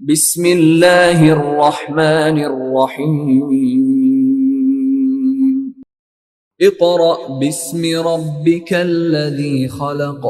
بسم اللہ الرحمن الرحیم اقرأ باسم ربک الذی خلق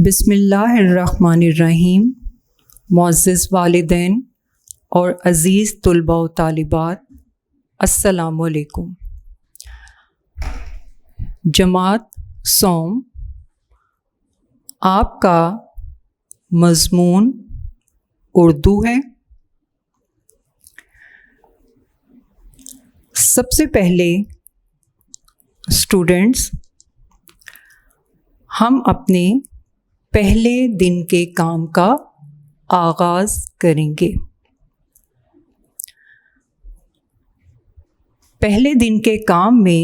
بسم اللہ الرحمن الرحیم۔ معزز والدین اور عزیز طلباء و طالبات، السلام علیکم۔ جماعت سوم، آپ کا مضمون اردو ہے۔ سب سے پہلے اسٹوڈنٹس، ہم اپنے پہلے دن کے کام کا آغاز کریں گے۔ پہلے دن کے کام میں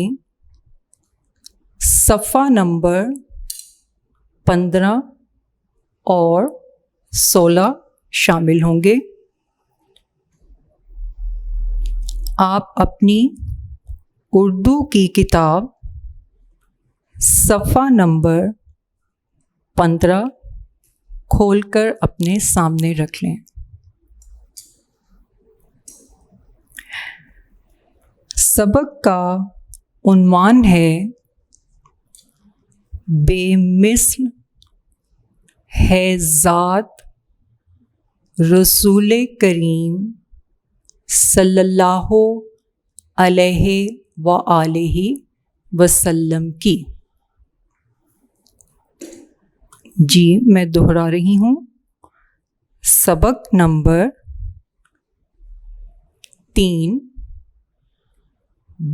صفحہ نمبر 15 اور 16 شامل ہوں گے۔ آپ اپنی اردو کی کتاب صفحہ نمبر 15 کھول کر اپنے سامنے رکھ لیں۔ سبق کا عنوان ہے بے مثل ہے ذات رسول کریم صلی اللہ علیہ وآلہ وسلم کی۔ جی میں دہرا رہی ہوں، سبق نمبر 3،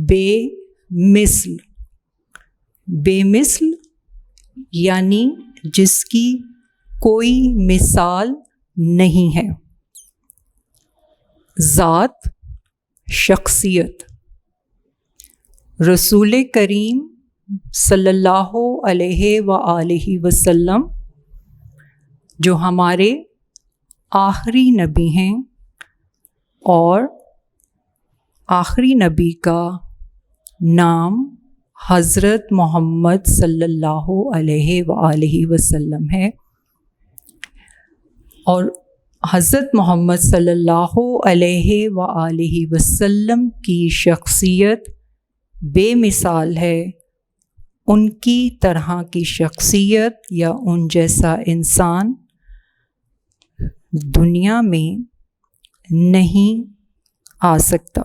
بے مثل۔ بے مثل یعنی جس کی کوئی مثال نہیں ہے۔ ذات، شخصیت، رسول کریم صلی اللہ علیہ وآلہ وسلم جو ہمارے آخری نبی ہیں، اور آخری نبی کا نام حضرت محمد صلی اللہ علیہ وآلہ وسلم ہے، اور حضرت محمد صلی اللہ علیہ وآلہ وسلم کی شخصیت بے مثال ہے۔ ان کی طرح کی شخصیت یا ان جیسا انسان دنیا میں نہیں آ سکتا۔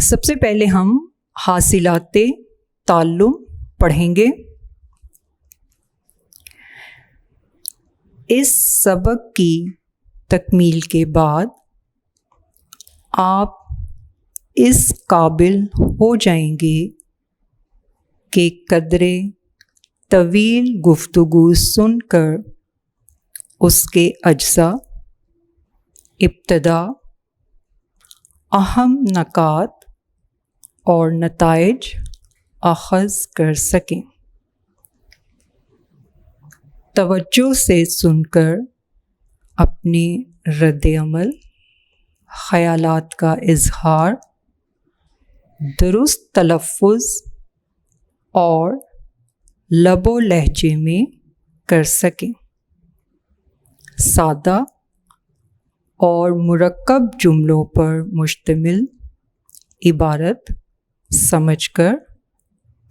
سب سے پہلے ہم حاصلات تعلم پڑھیں گے۔ اس سبق کی تکمیل کے بعد آپ اس قابل ہو جائیں گے کہ قدرے طویل گفتگو سن کر اس کے اجزاء، ابتدا، اہم نکات اور نتائج اخذ کر سکیں۔ توجہ سے سن کر اپنے رد عمل، خیالات کا اظہار درست تلفظ اور لب و لہجے میں کر سکیں۔ سادہ اور مرکب جملوں پر مشتمل عبارت سمجھ کر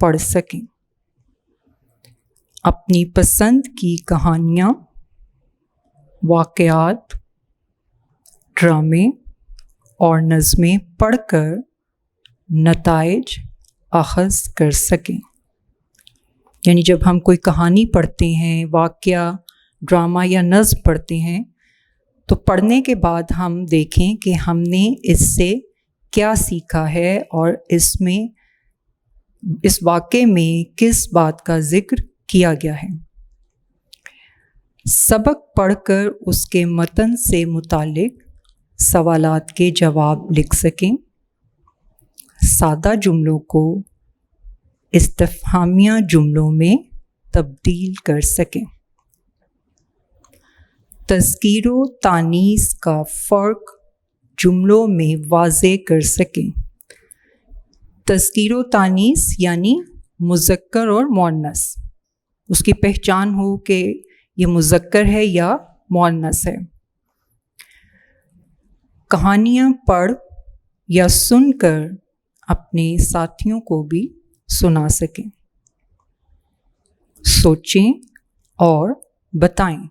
پڑھ سکیں۔ اپنی پسند کی کہانیاں، واقعات، ڈرامے اور نظمیں پڑھ کر نتائج اخذ کر سکیں۔ یعنی جب ہم کوئی کہانی پڑھتے ہیں، واقعہ، ڈرامہ یا نظم پڑھتے ہیں، تو پڑھنے کے بعد ہم دیکھیں کہ ہم نے اس سے کیا سیکھا ہے اور اس واقعے میں کس بات کا ذکر کیا گیا ہے۔ سبق پڑھ کر اس کے متن سے متعلق سوالات کے جواب لکھ سکیں۔ سادہ جملوں کو استفہامیہ جملوں میں تبدیل کر سکیں۔ تذکیر و تانیث کا فرق جملوں میں واضح کر سکیں۔ تذکیر و تانیث یعنی مذکر اور مؤنث، اس کی پہچان ہو کہ یہ مذکر ہے یا مؤنث ہے۔ کہانیاں پڑھ یا سن کر اپنے ساتھیوں کو بھی سنا سکیں۔ سوچیں اور بتائیں۔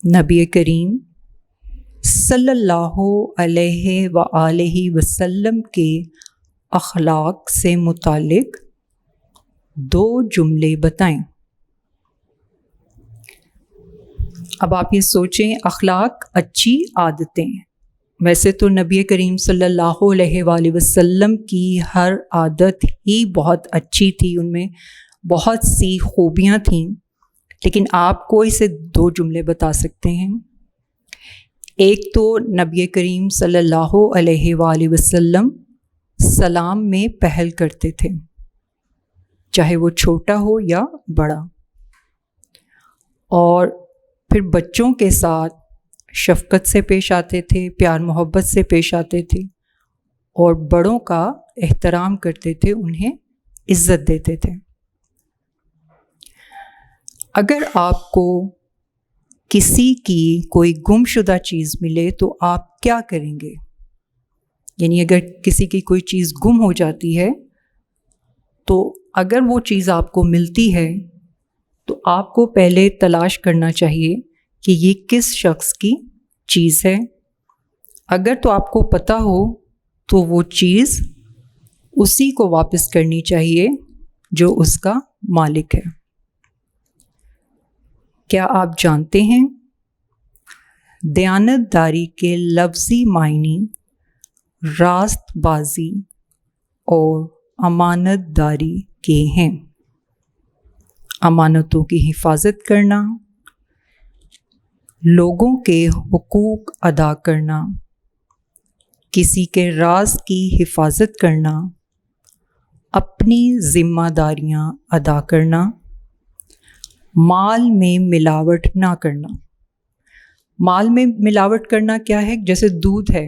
نبی کریم صلی اللہ علیہ وآلہ وسلم کے اخلاق سے متعلق 2 جملے بتائیں۔ اب آپ یہ سوچیں، اخلاق اچھی عادتیں، ویسے تو نبی کریم صلی اللہ علیہ وآلہ وسلم کی ہر عادت ہی بہت اچھی تھی، ان میں بہت سی خوبیاں تھیں، لیکن آپ کوئی سے 2 جملے بتا سکتے ہیں۔ ایک تو نبی کریم صلی اللہ علیہ وآلہ وسلم سلام میں پہل کرتے تھے، چاہے وہ چھوٹا ہو یا بڑا، اور پھر بچوں کے ساتھ شفقت سے پیش آتے تھے، پیار محبت سے پیش آتے تھے، اور بڑوں کا احترام کرتے تھے، انہیں عزت دیتے تھے۔ اگر آپ کو کسی کی کوئی گم شدہ چیز ملے تو آپ کیا کریں گے؟ یعنی اگر کسی کی کوئی چیز گم ہو جاتی ہے تو اگر وہ چیز آپ کو ملتی ہے تو آپ کو پہلے تلاش کرنا چاہیے کہ یہ کس شخص کی چیز ہے۔ اگر تو آپ کو پتہ ہو تو وہ چیز اسی کو واپس کرنی چاہیے جو اس کا مالک ہے۔ کیا آپ جانتے ہیں دیانت داری کے لفظی معنی راست بازی اور امانت داری کے ہیں؟ امانتوں کی حفاظت کرنا، لوگوں کے حقوق ادا کرنا، کسی کے راز کی حفاظت کرنا، اپنی ذمہ داریاں ادا کرنا، مال میں ملاوٹ نہ کرنا۔ مال میں ملاوٹ کرنا کیا ہے؟ جیسے دودھ ہے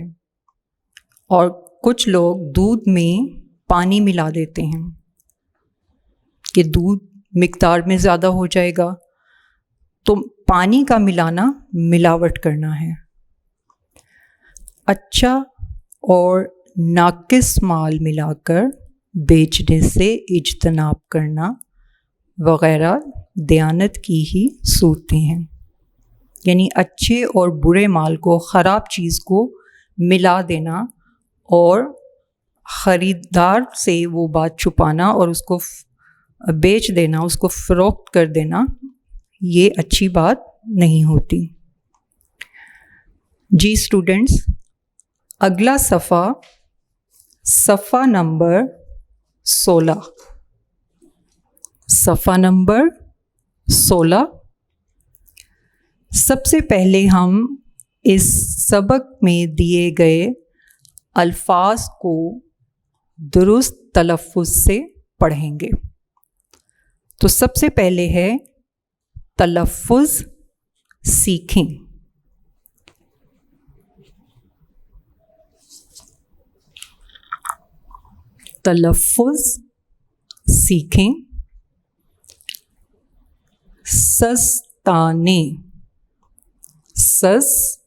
اور کچھ لوگ دودھ میں پانی ملا دیتے ہیں کہ دودھ مقدار میں زیادہ ہو جائے گا، تو پانی کا ملانا ملاوٹ کرنا ہے۔ اچھا اور ناقص مال ملا کر بیچنے سے اجتناب کرنا وغیرہ دیانت کی ہی صورتیں ہیں۔ یعنی اچھے اور برے مال کو، خراب چیز کو ملا دینا اور خریدار سے وہ بات چھپانا اور اس کو بیچ دینا، اس کو فروخت کر دینا، یہ اچھی بات نہیں ہوتی۔ جی اسٹوڈنٹس، اگلا صفحہ نمبر 16، صفحہ نمبر 16۔ سب سے پہلے ہم اس سبق میں دیے گئے الفاظ کو درست تلفظ سے پڑھیں گے۔ تو سب سے پہلے ہے تلفظ سیکھیں۔ تلفظ سیکھیں۔ سستانے، سستانے،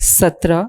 17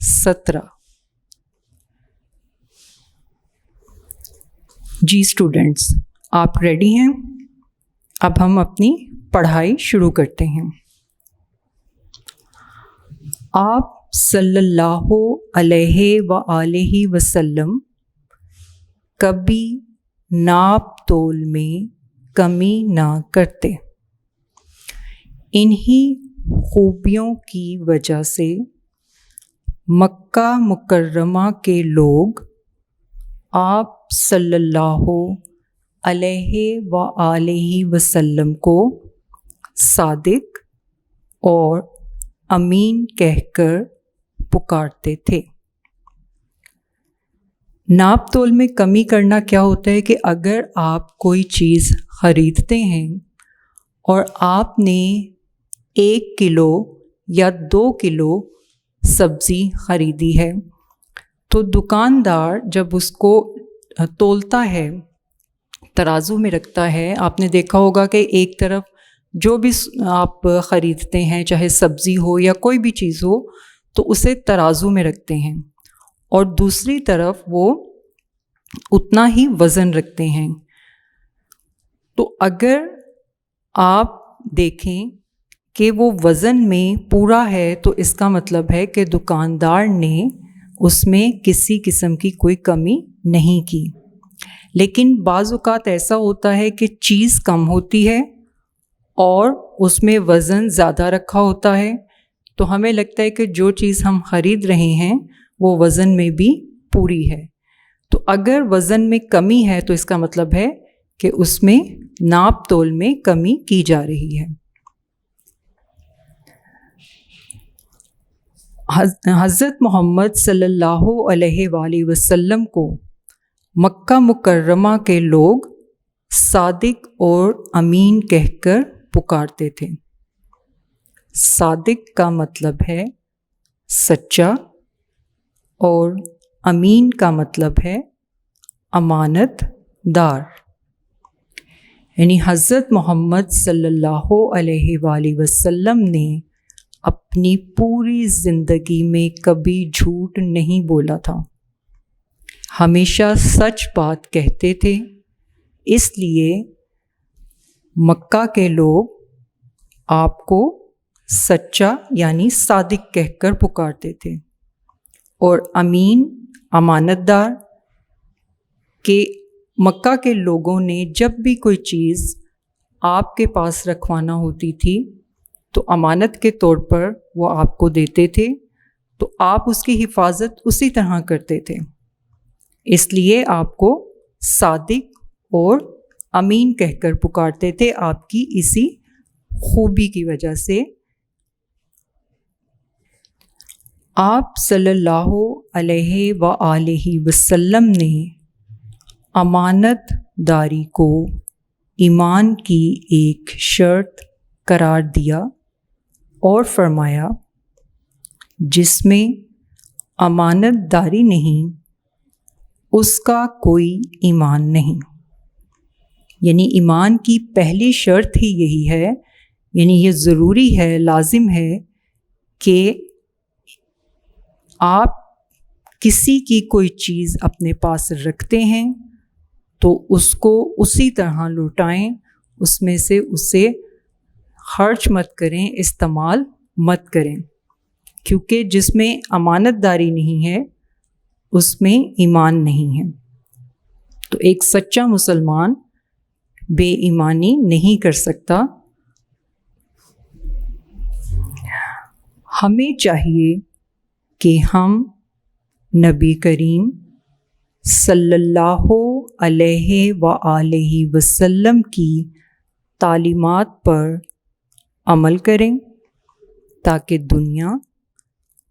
17। جی اسٹوڈنٹس، آپ ریڈی ہیں؟ اب ہم اپنی پڑھائی شروع کرتے ہیں۔ آپ صلی اللہ علیہ وآلہ وسلم کبھی ناپ تول میں کمی نہ کرتے۔ انہی خوبیوں کی وجہ سے مکہ مکرمہ کے لوگ آپ صلی اللہ علیہ وآلہ وسلم کو صادق اور امین کہہ کر پکارتے تھے۔ ناپ تول میں کمی کرنا کیا ہوتا ہے کہ اگر آپ کوئی چیز خریدتے ہیں اور آپ نے 1 کلو یا 2 کلو سبزی خریدی ہے تو دکاندار جب اس کو تولتا ہے، ترازو میں رکھتا ہے، آپ نے دیکھا ہوگا کہ ایک طرف جو بھی آپ خریدتے ہیں چاہے سبزی ہو یا کوئی بھی چیز ہو تو اسے ترازو میں رکھتے ہیں اور دوسری طرف وہ اتنا ہی وزن رکھتے ہیں۔ تو اگر آپ دیکھیں کہ وہ وزن میں پورا ہے تو اس کا مطلب ہے کہ دکاندار نے اس میں کسی قسم کی کوئی کمی نہیں کی۔ لیکن بعض اوقات ایسا ہوتا ہے کہ چیز کم ہوتی ہے اور اس میں وزن زیادہ رکھا ہوتا ہے، تو ہمیں لگتا ہے کہ جو چیز ہم خرید رہے ہیں وہ وزن میں بھی پوری ہے۔ تو اگر وزن میں کمی ہے تو اس کا مطلب ہے کہ اس میں ناپ تول میں کمی کی جا رہی ہے۔ حضرت محمد صلی اللہ علیہ وآلہ وسلم کو مکہ مکرمہ کے لوگ صادق اور امین کہہ کر پکارتے تھے۔ صادق کا مطلب ہے سچا اور امین کا مطلب ہے امانت دار۔ یعنی حضرت محمد صلی اللہ علیہ وآلہ وسلم نے اپنی پوری زندگی میں کبھی جھوٹ نہیں بولا تھا، ہمیشہ سچ بات کہتے تھے۔ اس لیے مکہ کے لوگ آپ کو سچا یعنی صادق کہہ کر پکارتے تھے، اور امین امانت دار کہ مکہ کے لوگوں نے جب بھی کوئی چیز آپ کے پاس رکھوانا ہوتی تھی تو امانت کے طور پر وہ آپ کو دیتے تھے، تو آپ اس کی حفاظت اسی طرح کرتے تھے۔ اس لیے آپ کو صادق اور امین کہہ کر پکارتے تھے، آپ کی اسی خوبی کی وجہ سے۔ آپ صلی اللہ علیہ وآلہ وسلم نے امانت داری کو ایمان کی ایک شرط قرار دیا اور فرمایا جس میں امانت داری نہیں اس کا کوئی ایمان نہیں۔ یعنی ایمان کی پہلی شرط ہی یہی ہے، یعنی یہ ضروری ہے، لازم ہے کہ آپ کسی کی کوئی چیز اپنے پاس رکھتے ہیں تو اس کو اسی طرح لوٹائیں، اس میں سے اسے خرچ مت کریں، استعمال مت کریں، کیونکہ جس میں امانت داری نہیں ہے اس میں ایمان نہیں ہے۔ تو ایک سچا مسلمان بے ایمانی نہیں کر سکتا۔ ہمیں چاہیے کہ ہم نبی کریم صلی اللہ علیہ وآلہ وسلم کی تعلیمات پر عمل کریں تاکہ دنیا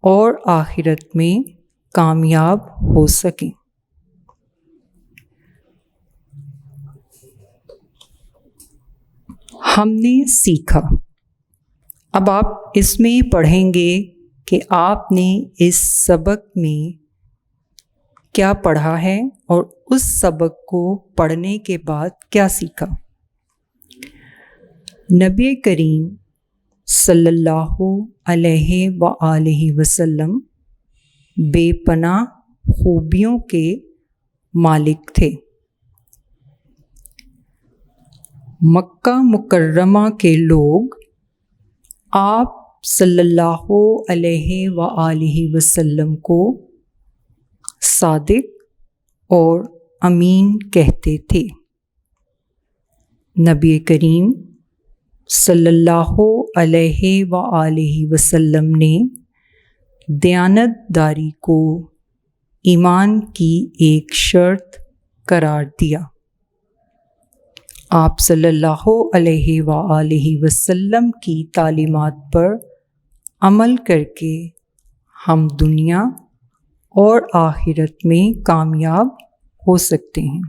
اور آخرت میں کامیاب ہو سکیں۔ ہم نے سیکھا۔ اب آپ اس میں پڑھیں گے کہ آپ نے اس سبق میں کیا پڑھا ہے اور اس سبق کو پڑھنے کے بعد کیا سیکھا۔ نبی کریم صلی اللہ علیہ وآلہ وسلم بے پناہ خوبیوں کے مالک تھے۔ مکہ مکرمہ کے لوگ آپ صلی اللہ علیہ وآلہ وسلم کو صادق اور امین کہتے تھے۔ نبی کریم صلی اللہ علیہ وآلہ وسلم نے دیانت داری کو ایمان کی ایک شرط قرار دیا۔ آپ صلی اللہ علیہ وآلہ وسلم کی تعلیمات پر عمل کر کے ہم دنیا اور آخرت میں کامیاب ہو سکتے ہیں۔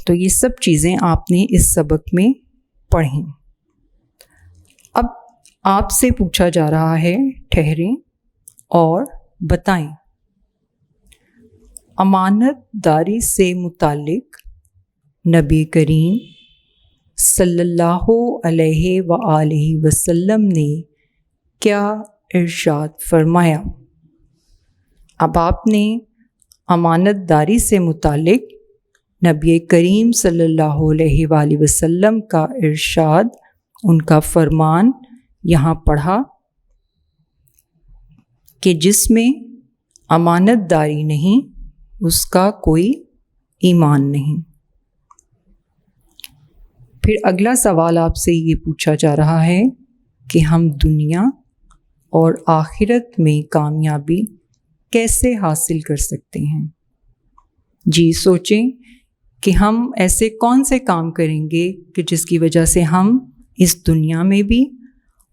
تو یہ سب چیزیں آپ نے اس سبق میں پڑھیں۔ اب آپ سے پوچھا جا رہا ہے، ٹھہریں اور بتائیں، امانت داری سے متعلق نبی کریم صلی اللہ علیہ وآلہ وسلم نے کیا ارشاد فرمایا؟ اب آپ نے امانت داری سے متعلق نبی کریم صلی اللہ علیہ وآلہ وسلم کا ارشاد، ان کا فرمان یہاں پڑھا کہ جس میں امانت داری نہیں اس کا کوئی ایمان نہیں۔ پھر اگلا سوال آپ سے یہ پوچھا جا رہا ہے کہ ہم دنیا اور آخرت میں کامیابی کیسے حاصل کر سکتے ہیں؟ جی سوچیں کہ ہم ایسے کون سے کام کریں گے کہ جس کی وجہ سے ہم اس دنیا میں بھی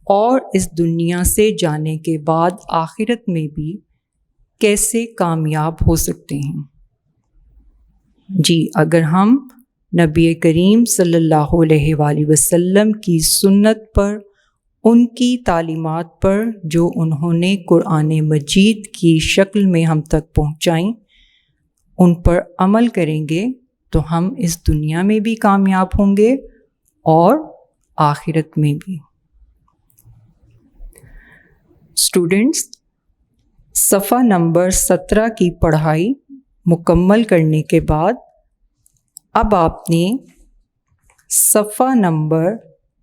اور اس دنیا سے جانے کے بعد آخرت میں بھی کیسے کامیاب ہو سکتے ہیں؟ جی اگر ہم نبی کریم صلی اللہ علیہ وآلہ وسلم کی سنت پر، ان کی تعلیمات پر جو انہوں نے قرآن مجید کی شکل میں ہم تک پہنچائیں، ان پر عمل کریں گے تو ہم اس دنیا میں بھی کامیاب ہوں گے اور آخرت میں بھی۔ اسٹوڈنٹس، صفحہ نمبر 17 کی پڑھائی مکمل کرنے کے بعد اب آپ نے صفحہ نمبر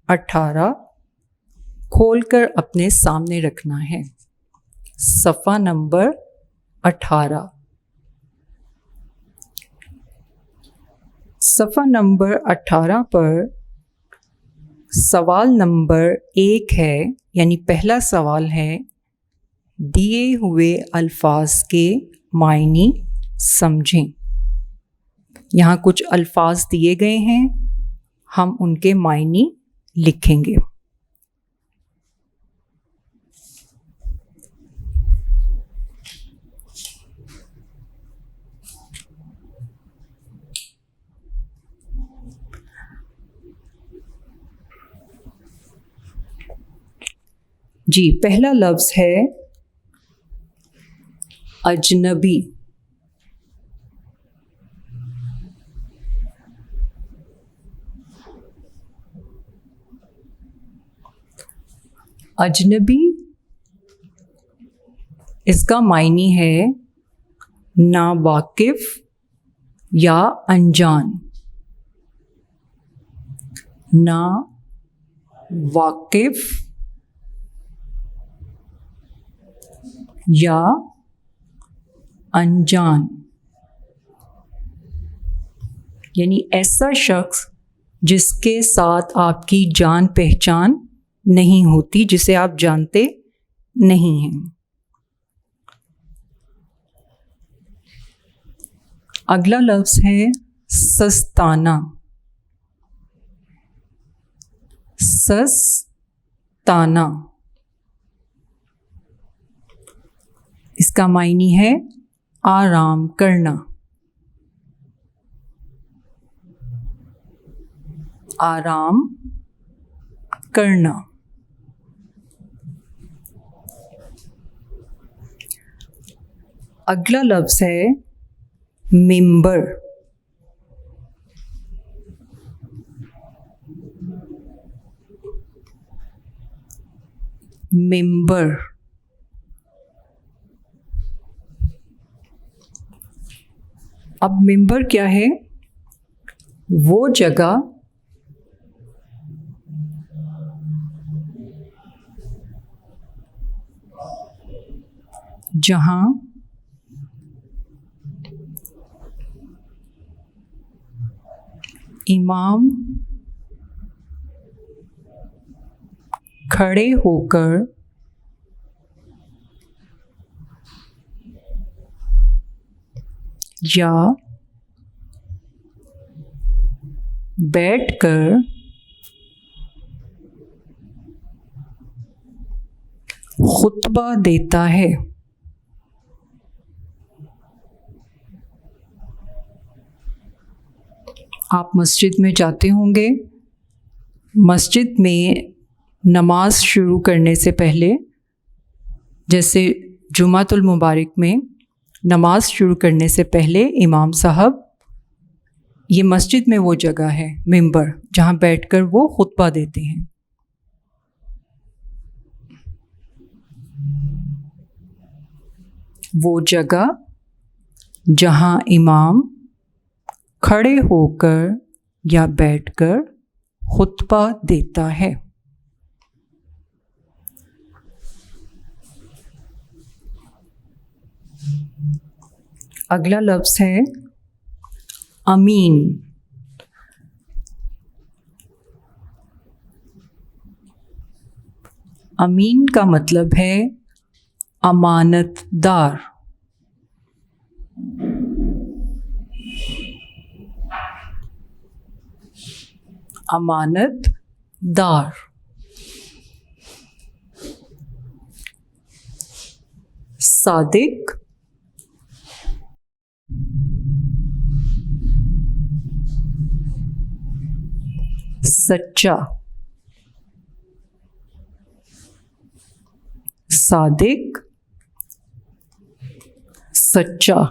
18 کھول کر اپنے سامنے رکھنا ہے۔ صفحہ نمبر 18۔ صفحہ نمبر 18 پر سوال نمبر 1 ہے، یعنی پہلا سوال ہے، دیے ہوئے الفاظ کے معنی سمجھیں۔ یہاں کچھ الفاظ دیے گئے ہیں، ہم ان کے معنی لکھیں گے۔ جی پہلا لفظ ہے اجنبی۔ اجنبی اس کا معنی ہے ناواقف یا انجان۔ ناواقف یا انجان، یعنی ایسا شخص جس کے ساتھ آپ کی جان پہچان نہیں ہوتی، جسے آپ جانتے نہیں ہیں۔ اگلا لفظ ہے سستانہ۔ سستانہ اس کا معنی ہے آرام کرنا۔ آرام کرنا۔ اگلا لفظ ہے ممبر۔ ممبر اب ممبر کیا ہے؟ وہ جگہ جہاں امام کھڑے ہو کر یا بیٹھ کر خطبہ دیتا ہے۔ آپ مسجد میں جاتے ہوں گے، مسجد میں نماز شروع کرنے سے پہلے، جیسے جمعۃ المبارک میں نماز شروع کرنے سے پہلے امام صاحب، یہ مسجد میں وہ جگہ ہے ممبر جہاں بیٹھ کر وہ خطبہ دیتے ہیں۔ وہ جگہ جہاں امام کھڑے ہو کر یا بیٹھ کر خطبہ دیتا ہے۔ اگلا لفظ ہے امین۔ امین کا مطلب ہے امانت دار۔ امانت دار، صادق، سچا، صادق، سچا،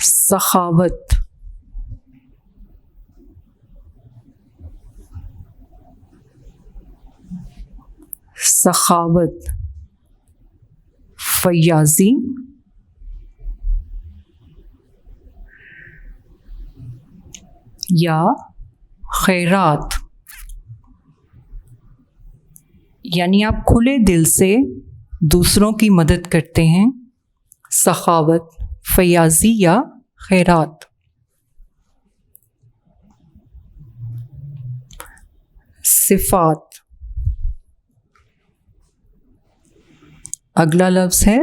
سخاوت، سخاوت، فیاضی، یا خیرات، یعنی آپ کھلے دل سے دوسروں کی مدد کرتے ہیں، سخاوت، فیاضی یا خیرات۔ صفات، اگلا لفظ ہے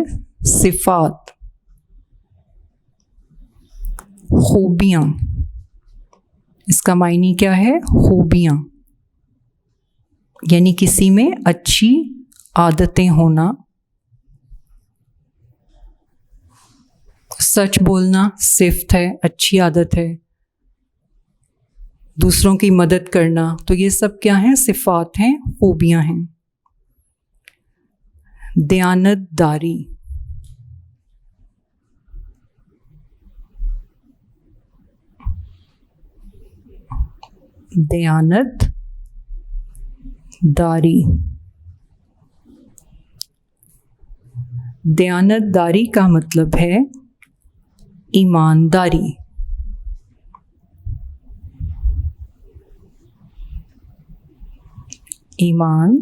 صفات، خوبیاں۔ اس کا معنی کیا ہے؟ خوبیاں، یعنی کسی میں اچھی عادتیں ہونا، سچ بولنا صفت ہے، اچھی عادت ہے، دوسروں کی مدد کرنا، تو یہ سب کیا ہیں؟ صفات ہیں، خوبیاں ہیں۔ دیانت داری، دیانت داری، دیانت داری کا مطلب ہے ایمانداری۔ ایمانداری۔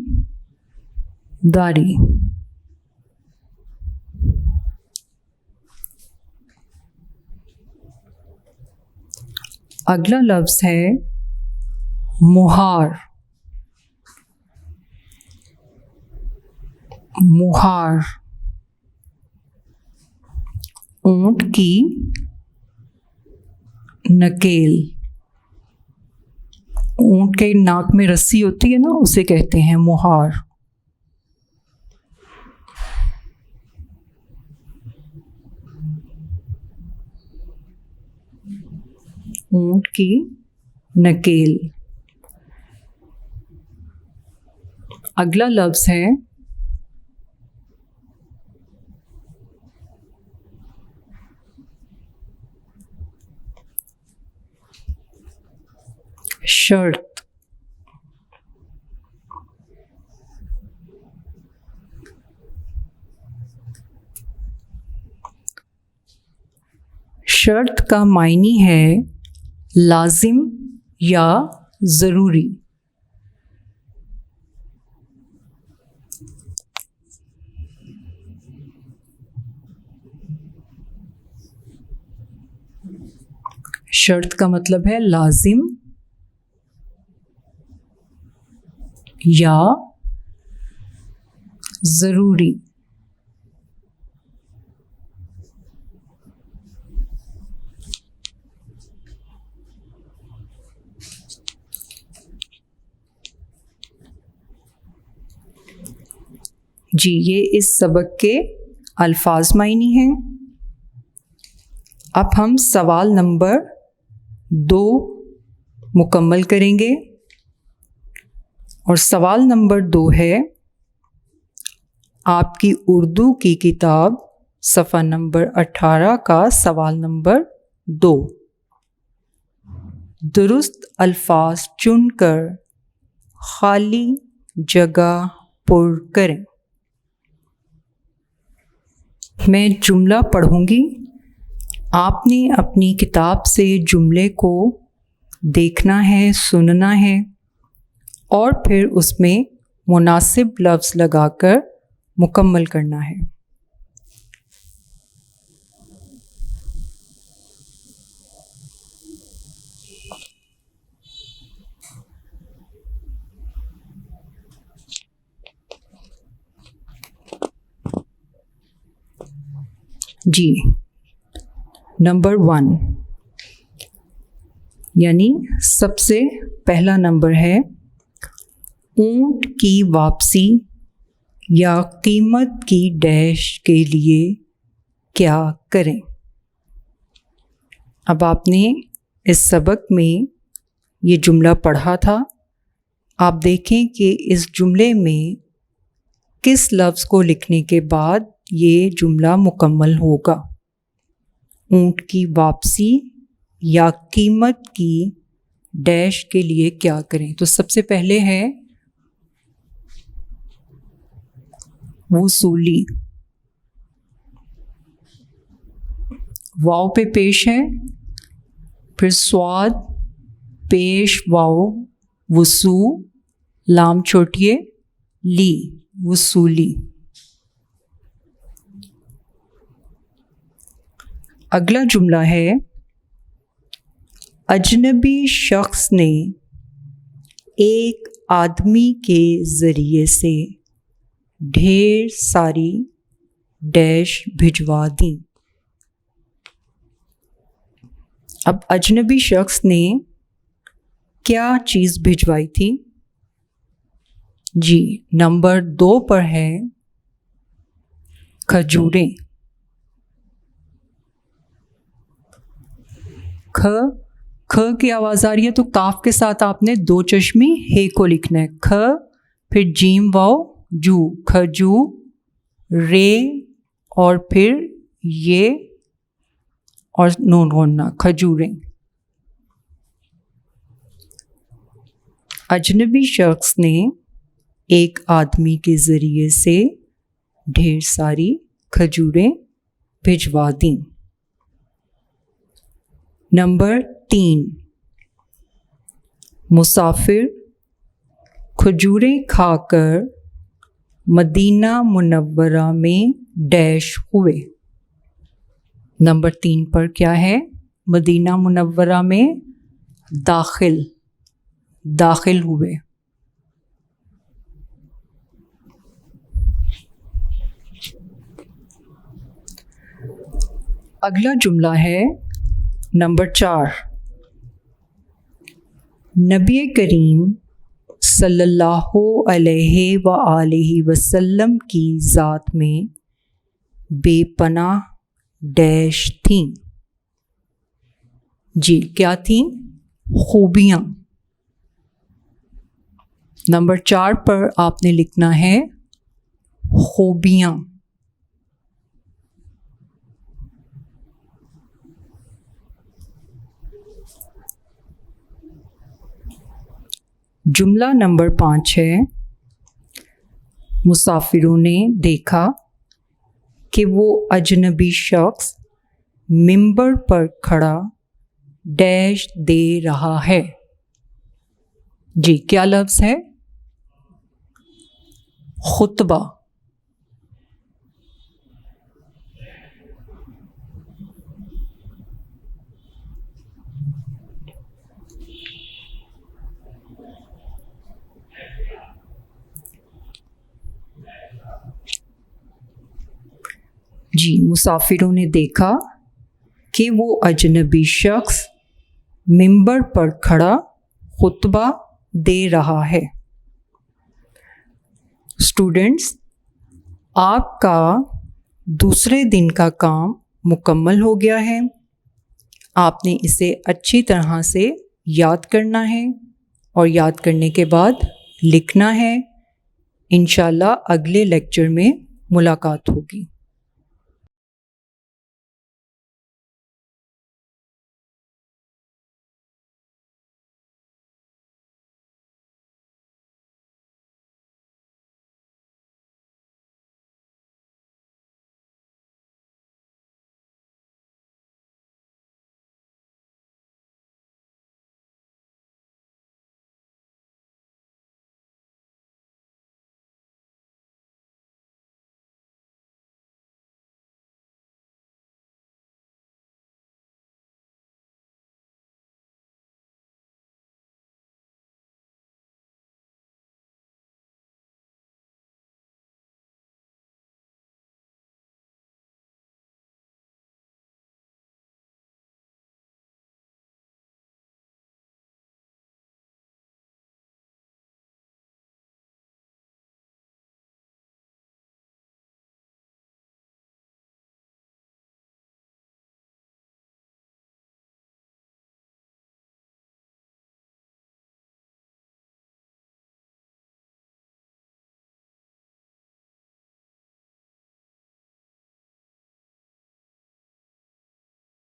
اگلا لفظ ہے مہار۔ مہار، اونٹ کی نکیل، اونٹ کے ناک میں رسی ہوتی ہے نا، اسے کہتے ہیں مہار۔ اونٹ کی نکیل۔ اگلا لفظ ہے شرط۔ شرط کا معنی ہے لازم یا ضروری. شرط کا مطلب ہے لازم یا ضروری. جی یہ اس سبق کے الفاظ معنی ہیں. اب ہم سوال نمبر 2 مکمل کریں گے اور سوال نمبر 2 ہے آپ کی اردو کی کتاب صفحہ نمبر 18 کا سوال نمبر 2. درست الفاظ چن کر خالی جگہ پر کریں. میں جملہ پڑھوں گی، آپ نے اپنی کتاب سے جملے کو دیکھنا ہے، سننا ہے اور پھر اس میں مناسب لفظ لگا کر مکمل کرنا ہے. جی نمبر 1 یعنی سب سے پہلا نمبر ہے اونٹ کی واپسی یا قیمت کی ڈیش کے لیے کیا کریں. اب آپ نے اس سبق میں یہ جملہ پڑھا تھا. آپ دیکھیں کہ اس جملے میں کس لفظ کو لکھنے کے بعد یہ جملہ مکمل ہوگا. اونٹ کی واپسی یا قیمت کی ڈیش کے لیے کیا کریں. تو سب سے پہلے ہے وصولی. واو پہ پیش ہے، پھر سواد پیش واو وصو لام چھوٹیے لی وصولی. اگلا جملہ ہے اجنبی شخص نے ایک آدمی کے ذریعے سے ڈھیر ساری ڈیش بھجوا دیں. اب اجنبی شخص نے کیا چیز بھجوائی تھی؟ جی نمبر 2 پر ہے کھجوریں. کھ کی آواز آ رہی ہے تو کاف کے ساتھ آپ نے 2 چشمی ہے کو لکھنا ہے. کھ پھر جیم واو جو کھجو رے اور پھر یہ اور نون ہونا کھجوریں. اجنبی شخص نے ایک آدمی کے ذریعے سے ڈھیر ساری کھجوریں بھجوا دیں. نمبر 3 مسافر کھجوریں کھا کر مدینہ منورہ میں ڈیش ہوئے. نمبر 3 پر کیا ہے؟ مدینہ منورہ میں داخل ہوئے. اگلا جملہ ہے نمبر 4 نبی کریم صلی اللہ علیہ وآلہ وسلم کی ذات میں بے پناہ ڈیش تھیں. جی کیا تھیں؟ خوبیاں. نمبر 4 پر آپ نے لکھنا ہے خوبیاں. جملہ نمبر 5 ہے مسافروں نے دیکھا کہ وہ اجنبی شخص ممبر پر کھڑا ڈیش دے رہا ہے. جی کیا لفظ ہے؟ خطبہ. جی مسافروں نے دیکھا کہ وہ اجنبی شخص ممبر پر کھڑا خطبہ دے رہا ہے. اسٹوڈنٹس، آپ کا دوسرے دن کا کام مکمل ہو گیا ہے. آپ نے اسے اچھی طرح سے یاد کرنا ہے اور یاد کرنے کے بعد لکھنا ہے. انشاءاللہ اگلے لیکچر میں ملاقات ہوگی.